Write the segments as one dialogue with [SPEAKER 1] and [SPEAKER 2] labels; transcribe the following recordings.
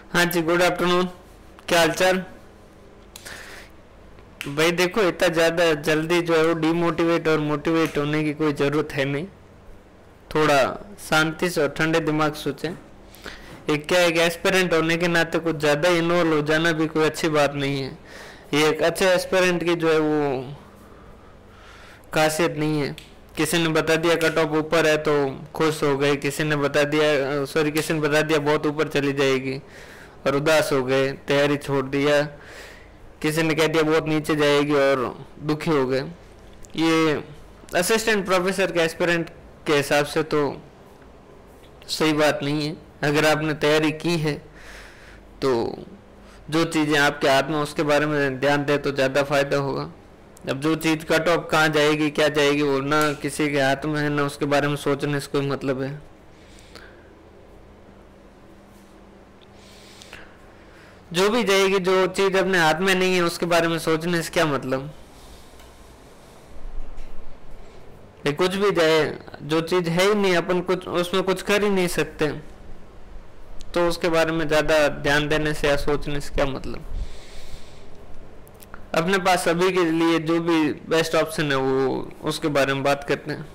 [SPEAKER 1] हाँ जी, good afternoon. क्या हाल चाल भाई? देखो, इतना ज़्यादा जल्दी जो है वो डिमोटिवेट और मोटिवेट होने की कोई ज़रूरत है नहीं। थोड़ा शांति से और ठंडे दिमाग सोचें। एक क्या, एक एस्पिरेंट होने के नाते कुछ ज़्यादा इन्वॉल्व हो जाना भी कोई अच्छी बात नहीं है। ये एक अच्छे एस्पिरेंट की जो है वो खासियत नहीं है। किसी ने बता दिया कट ऑफ ऊपर है तो खुश हो गए, किसी ने बता दिया किसी ने बता दिया बहुत ऊपर चली जाएगी और उदास हो गए, तैयारी छोड़ दिया। किसी ने कह दिया बहुत नीचे जाएगी और दुखी हो गए। ये असिस्टेंट प्रोफेसर के एस्पिरेंट के हिसाब से तो सही बात नहीं है। अगर आपने तैयारी की है तो जो चीज़ें आपके हाथ में उसके बारे में ध्यान दें तो ज़्यादा फायदा होगा। अब जो चीज़ कट ऑफ कहाँ जाएगी क्या जाएगी वो ना किसी के हाथ में है ना उसके बारे में सोचने से कोई मतलब है। जो भी जाएगी, जो चीज अपने हाथ में नहीं है उसके बारे में सोचने से क्या मतलब। ये कुछ भी जाए, जो चीज है ही नहीं, अपन कुछ उसमें कुछ कर ही नहीं सकते, तो उसके बारे में ज्यादा ध्यान देने से या सोचने से क्या मतलब। अपने पास अभी के लिए जो भी बेस्ट ऑप्शन है वो उसके बारे में बात करते हैं।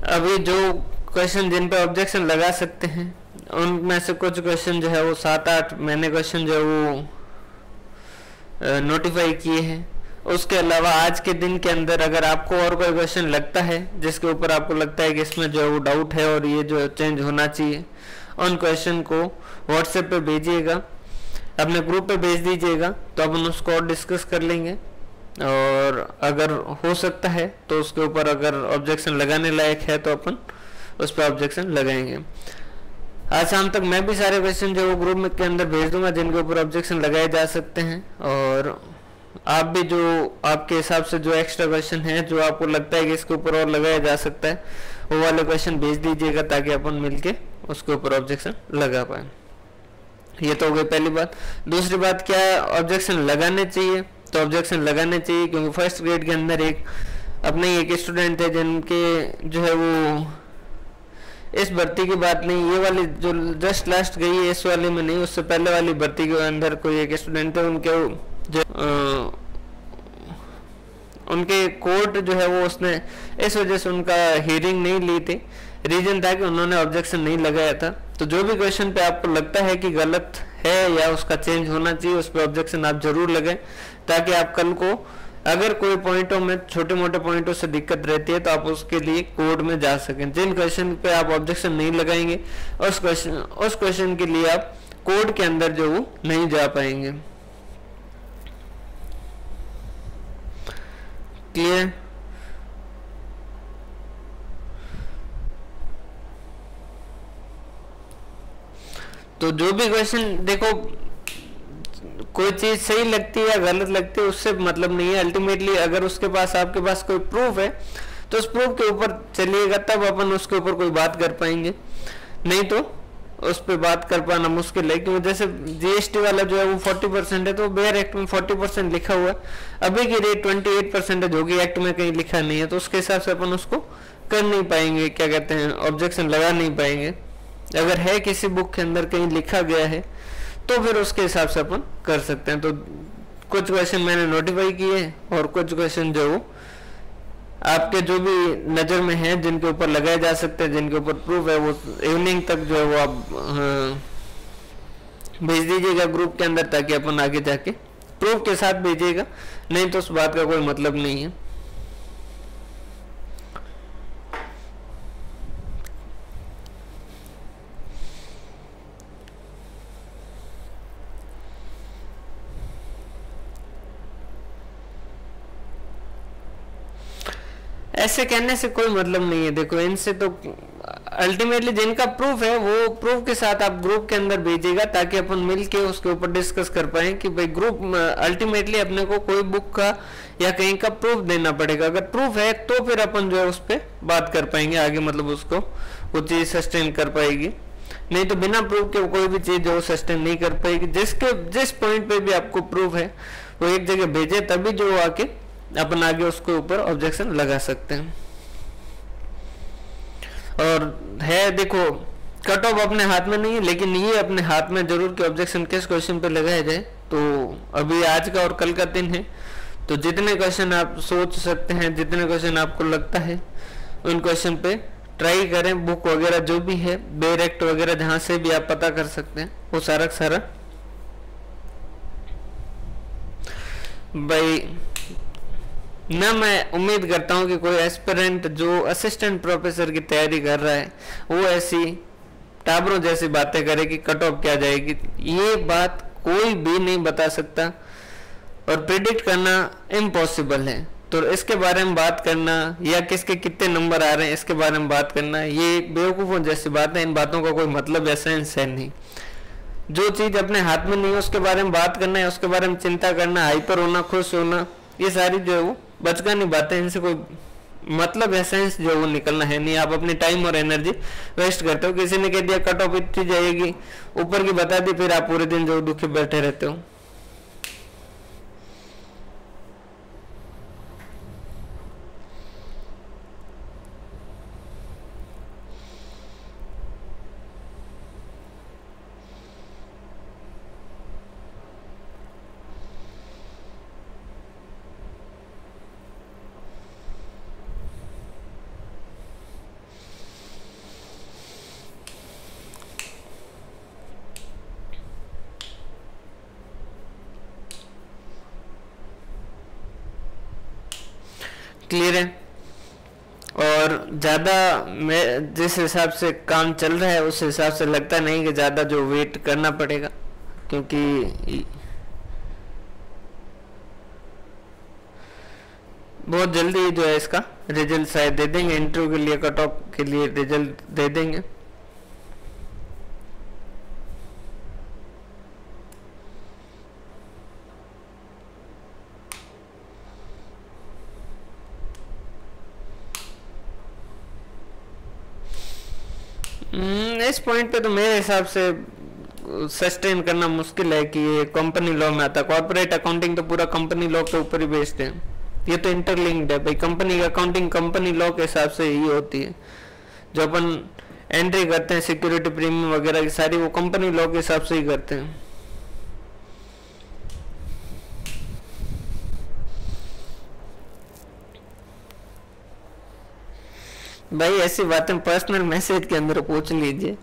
[SPEAKER 1] अभी जो क्वेश्चन जिन पे ऑब्जेक्शन लगा सकते हैं उनमें से कुछ क्वेश्चन जो है वो 7-8 मैंने क्वेश्चन जो है वो नोटिफाई किए हैं। उसके अलावा आज के दिन के अंदर अगर आपको और कोई क्वेश्चन लगता है जिसके ऊपर आपको लगता है कि इसमें जो है वो डाउट है और ये जो चेंज होना चाहिए, उन क्वेश्चन को व्हाट्सएप पे भेजिएगा, अपने ग्रुप पे भेज दीजिएगा, तो अपन उसको और डिस्कस कर लेंगे। और अगर हो सकता है तो उसके ऊपर अगर ऑब्जेक्शन लगाने लायक है तो अपन उस पर ऑब्जेक्शन लगाएंगे। आज शाम तक मैं भी सारे क्वेश्चन जो वो ग्रुप में के अंदर भेज दूंगा जिनके ऊपर ऑब्जेक्शन लगाए जा सकते हैं। और आप भी जो आपके हिसाब से जो एक्स्ट्रा क्वेश्चन है जो आपको लगता है कि इसके ऊपर और लगाया जा सकता है वो वाले क्वेश्चन भेज दीजिएगा ताकि अपन मिलके उसके ऊपर ऑब्जेक्शन लगा पाए। ये तो हो गई पहली बात। दूसरी बात क्या है, ऑब्जेक्शन लगाने चाहिए तो ऑब्जेक्शन लगाने चाहिए क्योंकि फर्स्ट ग्रेड के अंदर एक अपने एक स्टूडेंट थे जिनके जो है वो इस भर्ती की बात नहीं, ये वाली जो जस्ट लास्ट गई है इस वाली में नहीं, उससे पहले वाली भर्ती के अंदर कोई एक स्टूडेंट थे, उनके जो उनके कोर्ट जो है वो उसने इस वजह से उनका हियरिंग नहीं ली थी। रीजन था कि उन्होंने ऑब्जेक्शन नहीं लगाया था। तो जो भी क्वेश्चन पे आपको लगता है कि गलत है या उसका चेंज होना चाहिए उस पर ऑब्जेक्शन आप जरूर लगाएं ताकि आप कल को अगर कोई पॉइंटों में छोटे मोटे पॉइंटों से दिक्कत रहती है तो आप उसके लिए कोर्ट में जा सकें। जिन क्वेश्चन पे आप ऑब्जेक्शन नहीं लगाएंगे उस क्वेश्चन के लिए आप कोर्ट के अंदर जो वो नहीं जा पाएंगे। क्लियर? तो जो भी क्वेश्चन देखो, कोई चीज सही लगती है या गलत लगती है उससे मतलब नहीं है। अल्टीमेटली अगर उसके पास आपके पास कोई प्रूफ है तो उस प्रूफ के ऊपर चलिएगा तब अपन उसके ऊपर कोई बात कर पाएंगे, नहीं तो उस पर बात कर पाना मुश्किल है। क्योंकि जैसे जीएसटी वाला जो है वो 40% है तो बेयर एक्ट में 40% लिखा हुआ है, अभी की रेट 28% है जो कि एक्ट में कहीं लिखा नहीं है, तो उसके हिसाब से अपन उसको कर नहीं पाएंगे, क्या कहते हैं, ऑब्जेक्शन लगा नहीं पाएंगे। अगर है किसी बुक के अंदर कहीं लिखा गया है तो फिर उसके हिसाब से अपन कर सकते हैं। तो कुछ क्वेश्चन मैंने नोटिफाई किए और कुछ क्वेश्चन जो आपके जो भी नज़र में हैं जिनके ऊपर लगाए जा सकते हैं, जिनके ऊपर प्रूफ है, वो इवनिंग तक जो है वो आप भेज दीजिएगा ग्रुप के अंदर ताकि अपन आगे जाके प्रूफ के साथ भेजिएगा, नहीं तो उस बात का कोई मतलब नहीं है। ऐसे कहने से कोई मतलब नहीं है। देखो, इनसे तो अल्टीमेटली जिनका प्रूफ है वो प्रूफ के साथ आप ग्रुप के अंदर भेजिएगा ताकि अपन मिलके उसके ऊपर डिस्कस कर पाए कि भाई ग्रुप अल्टीमेटली अपने को कोई बुक का या कहीं का प्रूफ देना पड़ेगा। अगर प्रूफ है तो फिर अपन जो है उस पर बात कर पाएंगे आगे, मतलब उसको वो चीज सस्टेन कर पाएगी, नहीं तो बिना प्रूफ के कोई भी चीज जो सस्टेन नहीं कर पाएगी। जिस पॉइंट पे भी आपको प्रूफ है वो एक जगह भेजे तभी जो आके अपन आगे उसके ऊपर ऑब्जेक्शन लगा सकते हैं। और है देखो कट ऑफ अपने हाथ में नहीं है, लेकिन ये अपने हाथ में जरूर कि ऑब्जेक्शन किस क्वेश्चन पे लगाया जाए। तो अभी आज का और कल का दिन है, तो जितने क्वेश्चन आप सोच सकते हैं, जितने क्वेश्चन आपको लगता है उन क्वेश्चन पे ट्राई करें। बुक वगैरह जो भी है, बेरेक्ट वगैरह जहाँ से भी आप पता कर सकते हैं, वो सारा सारा भाई ना। मैं उम्मीद करता हूँ कि कोई एस्पिरेंट जो असिस्टेंट प्रोफेसर की तैयारी कर रहा है वो ऐसी टाबरों जैसी बातें करे कि कट ऑफ क्या जाएगी। ये बात कोई भी नहीं बता सकता और प्रिडिक्ट करना इम्पॉसिबल है। तो इसके बारे में बात करना या किसके कितने नंबर आ रहे हैं इसके बारे में बात करना, ये बेवकूफ़ों जैसी बात है। इन बातों का कोई मतलब या सेंस है नहीं। जो चीज़ अपने हाथ में नहीं है उसके बारे में बात करना है, उसके बारे में चिंता करना, हाइपर होना, खुश होना, ये सारी जो है वो बचकानी बातें, इनसे कोई मतलब या सेंस जो वो निकलना है नहीं। आप अपनी टाइम और एनर्जी वेस्ट करते हो। किसी ने कह दिया कट ऑफ इतनी जाएगी, ऊपर की बता दी, फिर आप पूरे दिन जो दुखी बैठे रहते हो। क्लियर है। और ज़्यादा मैं जिस हिसाब से काम चल रहा है उस हिसाब से लगता नहीं कि ज़्यादा जो वेट करना पड़ेगा, क्योंकि बहुत जल्दी जो है इसका रिजल्ट शायद दे देंगे। इंटरव्यू के लिए, कट ऑफ के लिए रिजल्ट दे देंगे। इस पॉइंट पे तो मेरे हिसाब से सस्टेन करना मुश्किल है कि ये कंपनी लॉ में आता है। कॉर्पोरेट अकाउंटिंग तो पूरा कंपनी लॉ के ऊपर ही बेस्ड है। ये तो इंटरलिंक्ड है भाई। कंपनी की अकाउंटिंग कंपनी लॉ के हिसाब से ही होती है। जो अपन एंट्री करते हैं सिक्योरिटी प्रीमियम वगैरह की सारी, वो कंपनी लॉ के हिसाब से ही करते हैं। भाई ऐसी बातें पर्सनल मैसेज के अंदर पूछ लीजिए।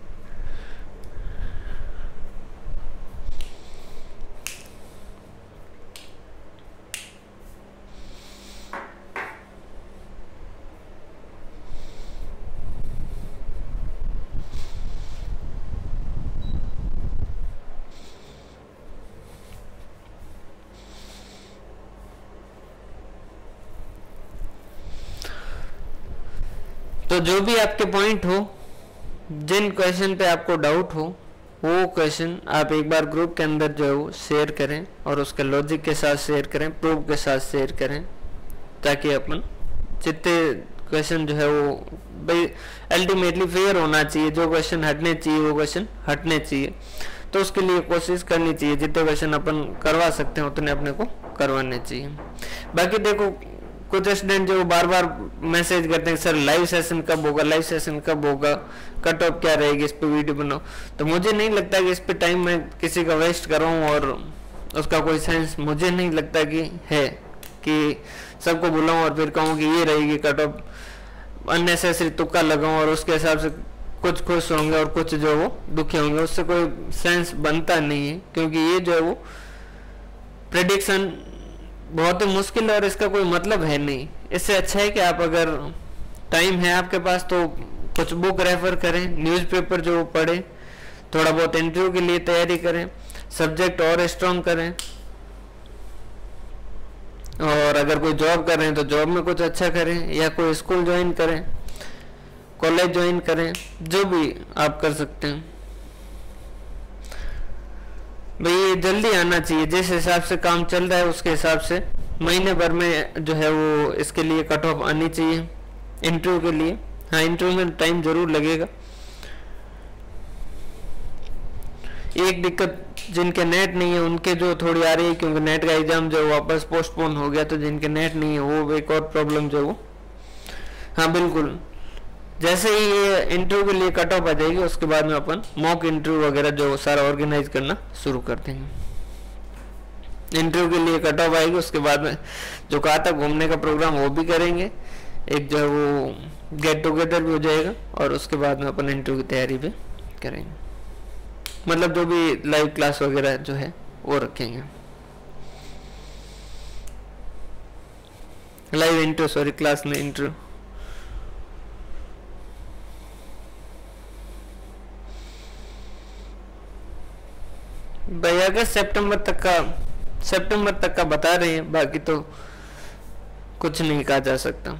[SPEAKER 1] तो जो भी आपके पॉइंट हो, जिन क्वेश्चन पे आपको डाउट हो, वो क्वेश्चन आप एक बार ग्रुप के अंदर जो है वो शेयर करें और उसके लॉजिक के साथ शेयर करें, प्रूफ के साथ शेयर करें, ताकि अपन जितने क्वेश्चन जो है वो भाई अल्टीमेटली फेयर होना चाहिए। जो क्वेश्चन हटने चाहिए वो क्वेश्चन हटने चाहिए। तो उसके लिए कोशिश करनी चाहिए, जितने क्वेश्चन अपन करवा सकते हैं उतने अपने को करवाने चाहिए। बाकी देखो कुछ स्टूडेंट जो बार बार मैसेज करते हैं सर लाइव सेशन कब होगा, लाइव सेशन कब होगा, कट ऑफ क्या रहेगी, इस पे वीडियो बनाओ। तो मुझे नहीं लगता कि इस पे टाइम मैं किसी का वेस्ट कर रहा हूँ और उसका कोई सेंस मुझे नहीं लगता कि है कि सबको बुलाऊं और फिर कहूँ कि ये रहेगी कट ऑफ, अननेसेसरी तुक्का लगाऊं और उसके हिसाब से कुछ खुश होंगे और कुछ जो वो दुखी होंगे। उससे कोई सेंस बनता नहीं है, क्योंकि ये जो है वो प्रेडिक्शन बहुत ही मुश्किल है और इसका कोई मतलब है नहीं। इससे अच्छा है कि आप अगर टाइम है आपके पास तो कुछ बुक रेफर करें, न्यूज़पेपर जो पढ़ें, थोड़ा बहुत इंटरव्यू के लिए तैयारी करें, सब्जेक्ट और स्ट्रॉन्ग करें, और अगर कोई जॉब कर रहे हैं तो जॉब में कुछ अच्छा करें, या कोई स्कूल ज्वाइन करें, कॉलेज ज्वाइन करें, जो भी आप कर सकते हैं। भाई ये जल्दी आना चाहिए। जिस हिसाब से काम चल रहा है उसके हिसाब से महीने भर में जो है वो इसके लिए कट ऑफ आनी चाहिए इंटरव्यू के लिए। हाँ, इंटरव्यू में टाइम जरूर लगेगा। एक दिक्कत जिनके नेट नहीं है उनके जो थोड़ी आ रही है, क्योंकि नेट का एग्जाम जो वापस पोस्टपोन हो गया, तो जिनके नेट नहीं है वो एक और प्रॉब्लम जो वो, हाँ बिल्कुल जैसे ही ये इंटरव्यू के लिए कट ऑफ आ जाएगी उसके बाद में अपन मॉक इंटरव्यू वगैरह जो सारा ऑर्गेनाइज करना शुरू कर देंगे। इंटरव्यू के लिए कट ऑफ आएगी उसके बाद में जो कहा था घूमने का प्रोग्राम वो भी करेंगे, एक जो है वो गेट टुगेदर भी हो जाएगा और उसके बाद में अपन इंटरव्यू की तैयारी भी करेंगे, मतलब जो भी लाइव क्लास वगैरह जो है वो रखेंगे, लाइव इंटरव्यू, सॉरी क्लास में इंटरव्यू। भाई अगस्त सितंबर तक का बता रहे हैं, बाकी तो कुछ नहीं कहा जा सकता।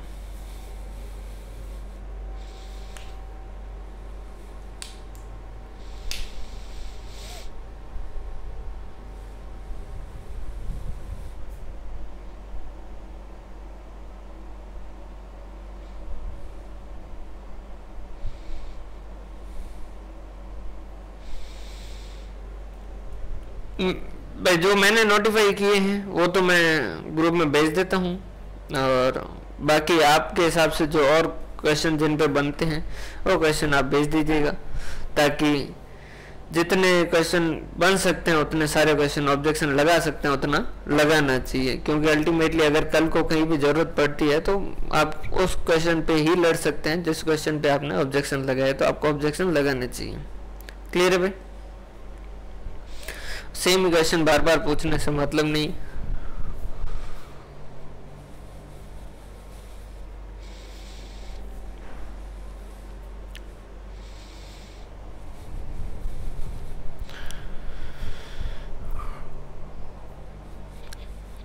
[SPEAKER 1] भाई जो मैंने नोटिफाई किए हैं वो तो मैं ग्रुप में भेज देता हूँ, और बाकी आपके हिसाब से जो और क्वेश्चन जिन पे बनते हैं वो क्वेश्चन आप भेज दीजिएगा, ताकि जितने क्वेश्चन बन सकते हैं उतने सारे क्वेश्चन ऑब्जेक्शन लगा सकते हैं उतना लगाना चाहिए, क्योंकि अल्टीमेटली अगर कल को कहीं भी जरूरत पड़ती है तो आप उस क्वेश्चन पे ही लड़ सकते हैं जिस क्वेश्चन पे आपने ऑब्जेक्शन लगाया, तो आपको ऑब्जेक्शन लगाने चाहिए। क्लियर है भाई? सेम क्वेश्चन बार बार पूछने से मतलब नहीं।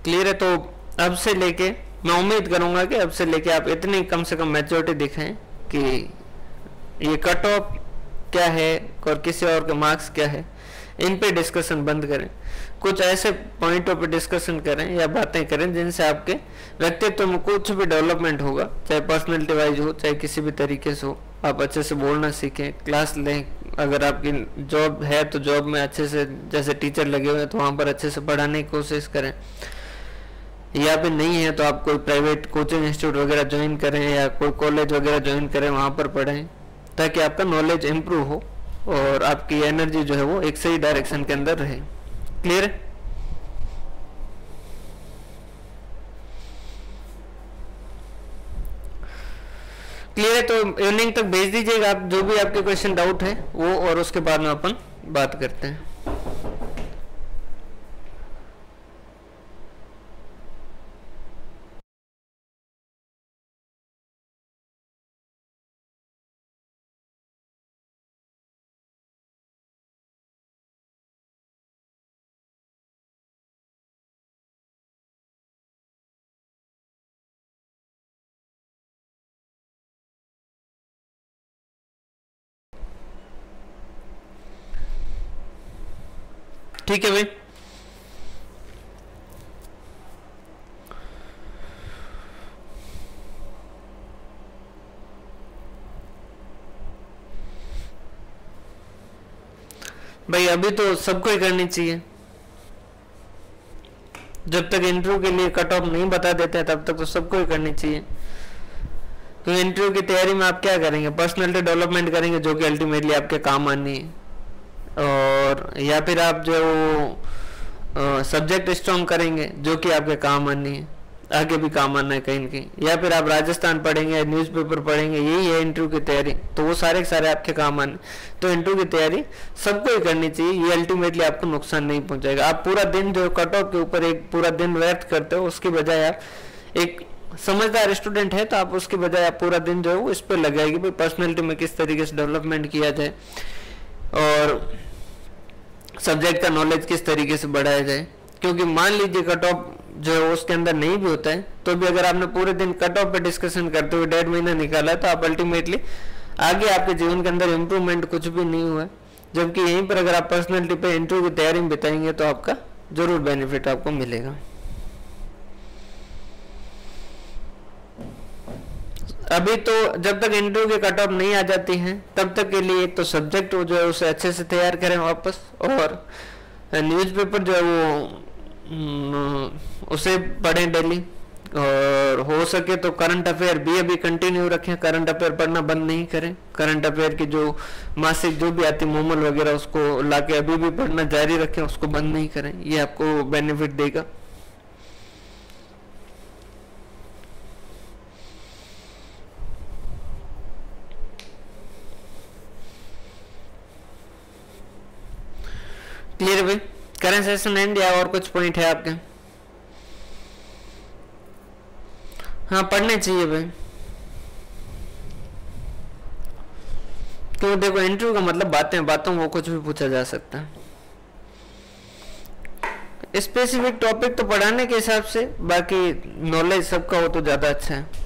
[SPEAKER 1] क्लियर है? तो अब से लेके मैं उम्मीद करूंगा कि अब से लेके आप इतनी कम से कम मैच्योरिटी दिखाएं कि ये कट ऑफ क्या है और किसी और के मार्क्स क्या है, इन पे डिस्कशन बंद करें। कुछ ऐसे पॉइंटों पे डिस्कशन करें या बातें करें जिनसे आपके व्यक्तित्व में कुछ भी डेवलपमेंट होगा, चाहे पर्सनैलिटी वाइज हो चाहे किसी भी तरीके से हो। आप अच्छे से बोलना सीखें, क्लास लें, अगर आपकी जॉब है तो जॉब में अच्छे से, जैसे टीचर लगे हुए हैं तो वहाँ पर अच्छे से पढ़ाने की कोशिश करें, या फिर नहीं है तो आप कोई प्राइवेट कोचिंग इंस्टीट्यूट वगैरह ज्वाइन करें या कोई कॉलेज वगैरह ज्वाइन करें, वहाँ पर पढ़ें, ताकि आपका नॉलेज इम्प्रूव हो और आपकी एनर्जी जो है वो एक सही डायरेक्शन के अंदर रहे। क्लियर है? क्लियर है? तो इवनिंग तक भेज दीजिएगा आप जो भी आपके क्वेश्चन डाउट है वो, और उसके बाद में अपन बात करते हैं। ठीक है भाई? भाई अभी तो सबको ही करनी चाहिए, जब तक इंटरव्यू के लिए कट ऑफ नहीं बता देते हैं तब तक तो सबको ही करनी चाहिए। क्योंकि इंटरव्यू की तैयारी में आप क्या करेंगे? पर्सनैलिटी डेवलपमेंट करेंगे जो कि अल्टीमेटली आपके काम आनी है, और या फिर आप जो सब्जेक्ट स्ट्रॉन्ग करेंगे जो कि आपके काम आनी है, आगे भी काम आना है कहीं न कहीं, या फिर आप राजस्थान पढ़ेंगे, न्यूज़पेपर पढ़ेंगे, यही है इंटरव्यू की तैयारी, तो वो सारे के सारे आपके काम आने। तो इंटरव्यू की तैयारी सबको ही करनी चाहिए, ये अल्टीमेटली आपको नुकसान नहीं पहुंचाएगा। आप पूरा दिन जो कट ऑफ के ऊपर एक पूरा दिन व्यर्थ करते हो, उसकी बजाय आप एक समझदार स्टूडेंट है तो आप उसकी बजाय आप पूरा दिन जो है वो इस पर लगाएगी, भाई पर्सनैलिटी में किस तरीके से डेवलपमेंट किया जाए और सब्जेक्ट का नॉलेज किस तरीके से बढ़ाया जाए। क्योंकि मान लीजिए कट ऑफ जो है उसके अंदर नहीं भी होता है, तो भी अगर आपने पूरे दिन कट ऑफ पे डिस्कशन करते हुए 1.5 महीना निकाला है तो आप अल्टीमेटली आगे आपके जीवन के अंदर इम्प्रूवमेंट कुछ भी नहीं हुआ। जबकि यहीं पर अगर आप पर्सनैलिटी पे इंटरव्यू की तैयारी में बिताएंगे तो आपका जरूर बेनिफिट आपको मिलेगा। अभी तो जब तक इंटरव्यू के कट ऑफ नहीं आ जाती हैं तब तक के लिए एक तो सब्जेक्ट जो है उसे अच्छे से तैयार करें वापस, और न्यूज़पेपर जो है वो उसे पढ़ें डेली, और हो सके तो करंट अफेयर भी अभी कंटिन्यू रखें, करंट अफेयर पढ़ना बंद नहीं करें। करंट अफेयर की जो मासिक जो भी आती मोमल वगैरह उसको लाके अभी भी पढ़ना जारी रखें, उसको बंद नहीं करें, ये आपको बेनिफिट देगा। क्लियर भाई? करंट सेशन एंड या और कुछ पॉइंट है आपके? हाँ पढ़ने चाहिए भाई, तो देखो इंटरव्यू का मतलब बातें बातों वो कुछ भी पूछा जा सकता है। स्पेसिफिक टॉपिक तो पढ़ाने के हिसाब से, बाकी नॉलेज सबका हो तो ज्यादा अच्छा है।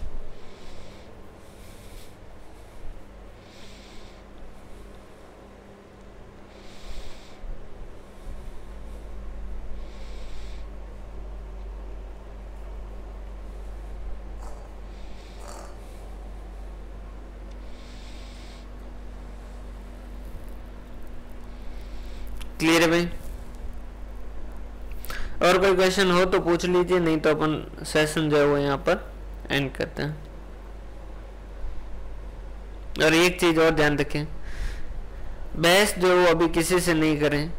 [SPEAKER 1] क्लियर है भाई? और कोई क्वेश्चन हो तो पूछ लीजिए, नहीं तो अपन सेशन जो है वो यहाँ पर एंड करते हैं। और एक चीज और ध्यान रखें, बहस जो है वो अभी किसी से नहीं करें।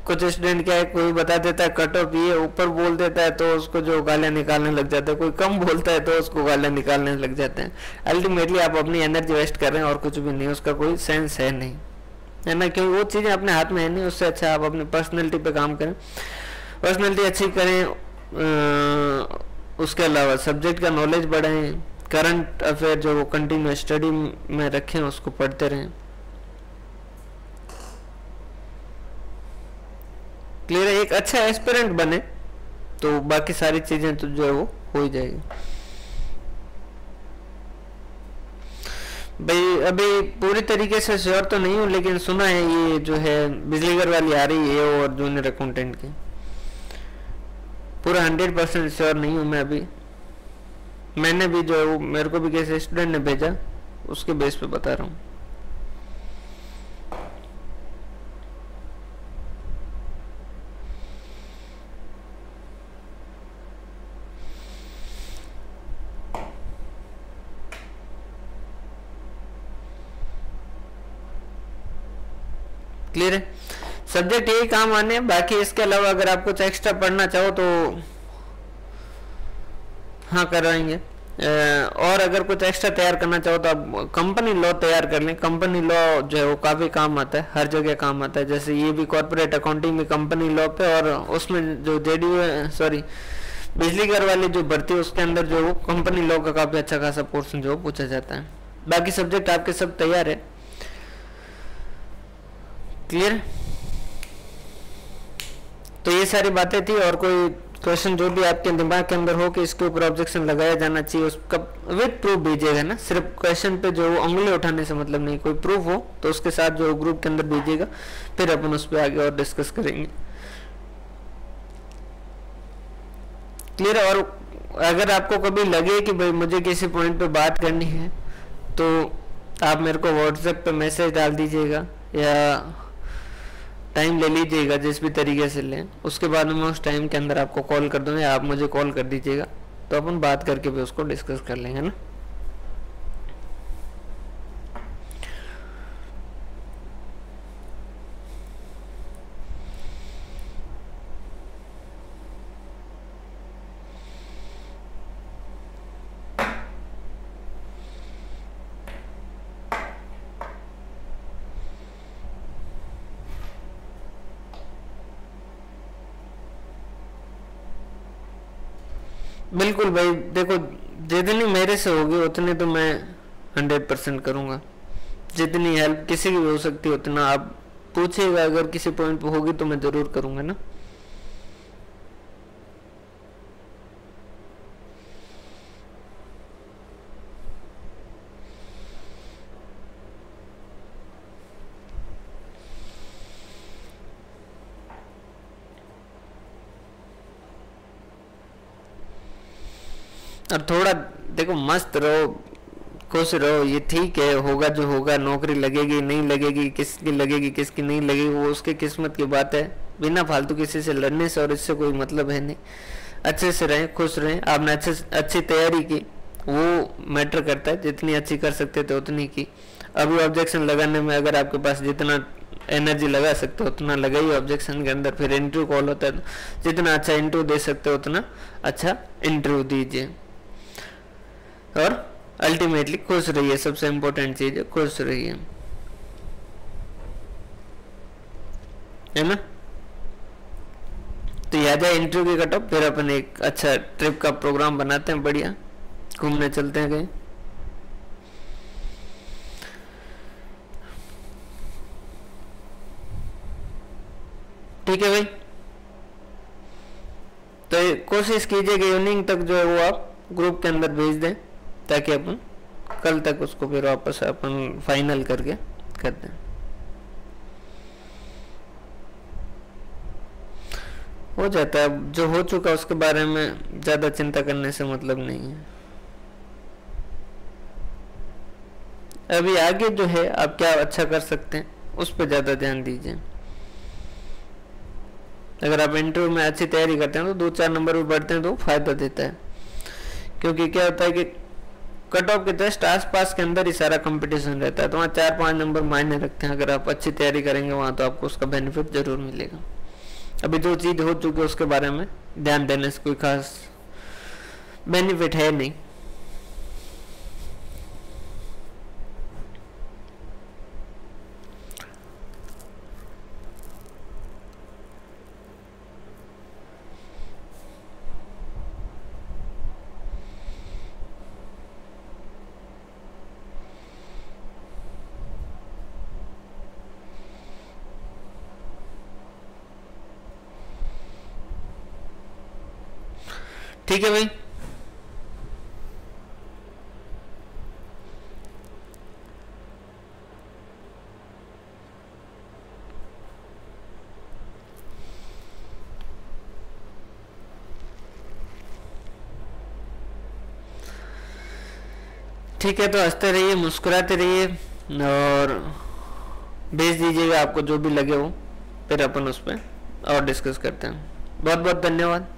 [SPEAKER 1] कुछ स्टूडेंट क्या है, कोई बता देता है कट ऑफ ये ऊपर बोल देता है तो उसको जो गालियां निकालने लग जाते हैं, कोई कम बोलता है तो उसको गालियां निकालने लग जाते हैं। अल्टीमेटली आप अपनी एनर्जी वेस्ट कर रहे हैं और कुछ भी नहीं, उसका कोई सेंस है नहीं, है ना, क्योंकि वो चीज़ें अपने हाथ में है नहीं। उससे अच्छा आप अपनी पर्सनैलिटी पे काम करें, पर्सनैलिटी अच्छी करें, उसके अलावा सब्जेक्ट का नॉलेज बढ़ाएं, करंट अफेयर जो वो कंटिन्यू स्टडी में रखें, उसको पढ़ते रहें। क्लियर है? एक अच्छा एस्पिरेंट बने तो बाकी सारी चीजें तो जो है वो हो ही जाएगी। भाई अभी पूरी तरीके से श्योर तो नहीं हूँ, लेकिन सुना है ये जो है बिजली घर वाली आ रही है और जूनियर अकाउंटेंट की, पूरा 100% श्योर नहीं हूँ मैं अभी। मैंने भी जो है वो मेरे को भी किसी स्टूडेंट ने भेजा, उसके बेस पे बता रहा हूँ। क्लियर है? सब्जेक्ट यही काम आने, बाकी इसके अलावा अगर आप कुछ एक्स्ट्रा पढ़ना चाहो तो हाँ करवाएंगे। और अगर कुछ एक्स्ट्रा तैयार करना चाहो तो आप कंपनी लॉ तैयार कर लें। कंपनी लॉ जो है वो काफ़ी काम आता है, हर जगह काम आता है। जैसे ये भी कॉर्पोरेट अकाउंटिंग में कंपनी लॉ पे, और उसमें जो बिजली घर वाली जो भर्ती है उसके अंदर जो वो कंपनी लॉ का काफ़ी अच्छा खासा पोर्शन जो पूछा जाता है। बाकी सब्जेक्ट आपके सब तैयार है। क्लियर? तो ये सारी बातें थी। और कोई क्वेश्चन जो भी आपके दिमाग के अंदर हो कि इसके ऊपर ऑब्जेक्शन लगाया जाना चाहिए, उसका विद प्रूफ भेजिएगा ना। सिर्फ क्वेश्चन पे जो उंगली उठाने से मतलब नहीं, कोई प्रूफ हो तो उसके साथ जो ग्रुप के अंदर भेजिएगा, फिर अपन उस पर आगे और डिस्कस करेंगे। क्लियर? और अगर आपको कभी लगे कि भाई मुझे किसी पॉइंट पे बात करनी है तो आप मेरे को व्हाट्सएप पे मैसेज डाल दीजिएगा या टाइम ले लीजिएगा, जिस भी तरीके से लें। उसके बाद मैं उस टाइम के अंदर आपको कॉल कर दूंगा या आप मुझे कॉल कर दीजिएगा, तो अपन बात करके भी उसको डिस्कस कर लेंगे ना। बिल्कुल भाई, देखो जितनी मेरे से होगी उतनी तो मैं 100% करूँगा। जितनी हेल्प किसी की भी हो सकती है उतना आप पूछिएगा, अगर किसी पॉइंट पे होगी तो मैं ज़रूर करूँगा ना। और थोड़ा देखो मस्त रहो, खुश रहो, ये ठीक है, होगा जो होगा, नौकरी लगेगी नहीं लगेगी, किसकी लगेगी किसकी नहीं लगेगी वो उसके किस्मत की बात है। बिना फालतू किसी से लड़ने से और इससे कोई मतलब है नहीं। अच्छे से रहें, खुश रहें। आपने अच्छी तैयारी की, वो मैटर करता है। जितनी अच्छी कर सकते थे उतनी की। अभी ऑब्जेक्शन लगाने में अगर आपके पास जितना एनर्जी लगा सकते हो उतना लगाइए ऑब्जेक्शन के अंदर। फिर इंटरव्यू कॉल होता है, तो जितना अच्छा इंटरव्यू दे सकते हो उतना अच्छा इंटरव्यू दीजिए। और अल्टीमेटली खुश रहिए, सबसे इम्पोर्टेंट चीज है खुश रहिए, है ना। तो याद है इंटरव्यू की कट ऑफ, फिर अपन एक अच्छा ट्रिप का प्रोग्राम बनाते हैं, बढ़िया घूमने चलते हैं कहीं। ठीक है भाई, तो कोशिश कीजिए कि इवनिंग तक जो है वो आप ग्रुप के अंदर भेज दें, ताकि अपन कल तक उसको फिर वापस अपन फाइनल करके कर दें। हो जाता है, जो हो चुका उसके बारे में ज्यादा चिंता करने से मतलब नहीं है। अभी आगे जो है आप क्या अच्छा कर सकते हैं उस पर ज्यादा ध्यान दीजिए। अगर आप इंटरव्यू में अच्छी तैयारी करते हैं तो 2-4 नंबर भी बढ़ते हैं तो फायदा देता है। क्योंकि क्या होता है कि कट ऑफ के जस्ट आसपास के अंदर ही सारा कंपटीशन रहता है, तो वहाँ 4-5 नंबर मायने रखते हैं। अगर आप अच्छी तैयारी करेंगे वहाँ, तो आपको उसका बेनिफिट जरूर मिलेगा। अभी जो चीज हो चुकी है उसके बारे में ध्यान देने से कोई खास बेनिफिट है नहीं। ठीक है भाई, ठीक है। तो हंसते रहिए, मुस्कुराते रहिए और भेज दीजिएगा आपको जो भी लगे वो, फिर अपन उस पर और डिस्कस करते हैं। बहुत बहुत धन्यवाद।